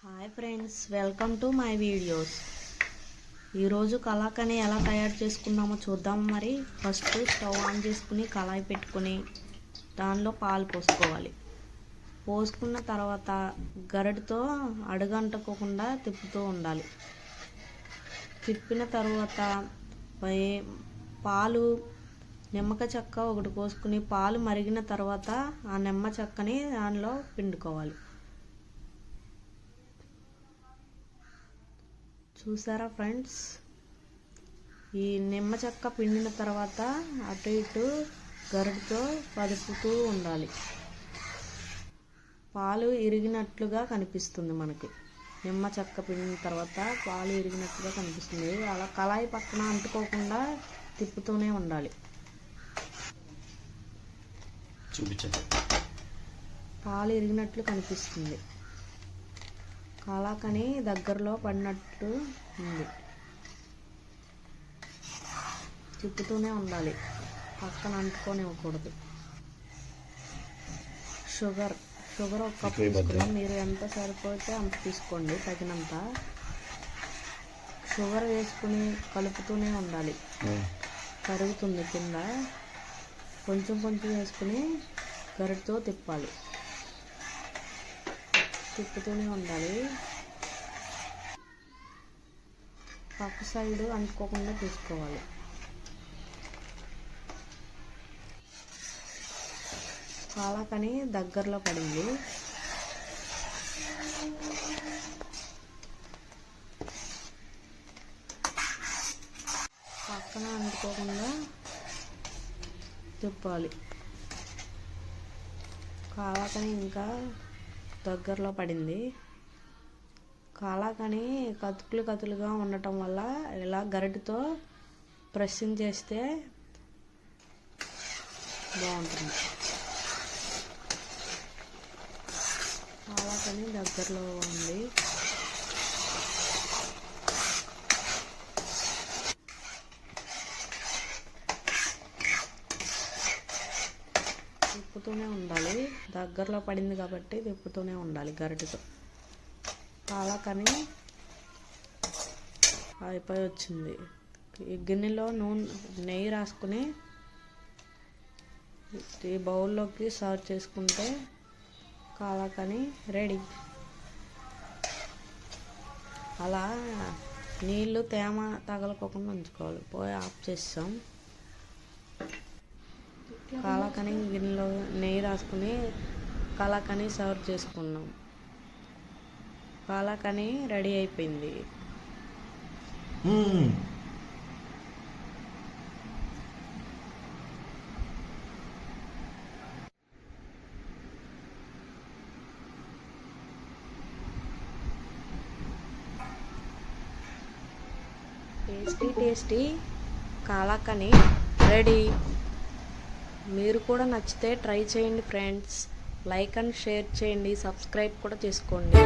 Hi friends, welcome to my videos. ఈరోజు కలాకని ఎలా తయారు చేసుకున్నామో చూద్దాము. మరి ఫస్ట్ స్టవ్ ఆన్ చేసుకుని కళాయి పెట్టుకుని దానిలో పాలు పోసుకోవాలి. పోసుకున్న తర్వాత గరిటతో అడుగంటకోకుండా తిప్పుతూ ఉండాలి. తిప్పిన తర్వాత పాలు నిమ్మకాయ చెక్క ఒకటి పోసుకుని పాలు మరిగిన తర్వాత ఆ నిమ్మ చెక్కని దానిలో పిండుకోవాలి. చూసారా ఫ్రెండ్స్, ఈ నిమ్మ చెక్క పిండిన తర్వాత అటు ఇటు గరిటతో కదుపుతూ ఉండాలి. పాలు ఇరిగినట్లుగా కనిపిస్తుంది. మనకి నిమ్మ చెక్క పిండిన తర్వాత పాలు ఇరిగినట్లుగా కనిపిస్తుంది. అలా కళాయి పక్కన అంటుకోకుండా తిప్పుతూనే ఉండాలి. పాలు ఇరిగినట్లు కనిపిస్తుంది. కలాకని దగ్గరలో పడినట్టు ఉంది. తిప్పుతూనే ఉండాలి, పక్కన అంటుకోనివ్వకూడదు. షుగర్ ఒక కప్పు తీసుకున్నాం. మీరు ఎంత సరిపోతే అంత తీసుకోండి, తగినంత. షుగర్ వేసుకుని కలుపుతూనే ఉండాలి. కరుగుతుంది కింద. కొంచెం కొంచెం వేసుకుని గరిటతో తిప్పాలి. తిప్పుతూనే ఉండాలి. పక్క సైడు అంటుకోకుండా చూసుకోవాలి. కలాకని దగ్గరలో పడింది. పక్కన అంటుకోకుండా తిప్పాలి. కలాకని ఇంకా దగ్గరలో పడింది. కలాకని కతులుగా ఉండటం వల్ల ఇలా గరిటతో ప్రెస్సింగ్ చేస్తే బాగుంటుంది. కలాకని దగ్గరలో ఉంది. తిప్పుతూనే ఉండాలి. దగ్గరలో పడింది కాబట్టి తిప్పుతూనే ఉండాలి గరిటతో. కలాకని అయిపోయి వచ్చింది. ఈ గిన్నెలో నెయ్యి రాసుకుని ఈ బౌల్లోకి సర్వ్ చేసుకుంటే కలాకని రెడీ. అలా నీళ్ళు తేమ తగలకోకుండా ఉంచుకోవాలి. పోయి ఆఫ్ చేస్తాం. కలాకని గిన్నెలో నెయ్యి రాసుకుని కలాకని సర్వ్ చేసుకున్నాం. కలాకని రెడీ అయిపోయింది. టేస్టీ కలాకని రెడీ. మీరు కూడా నచ్చితే ట్రై చేయండి ఫ్రెండ్స్. లైక్ అండ్ షేర్ చేయండి. సబ్స్క్రైబ్ కూడా చేసుకోండి.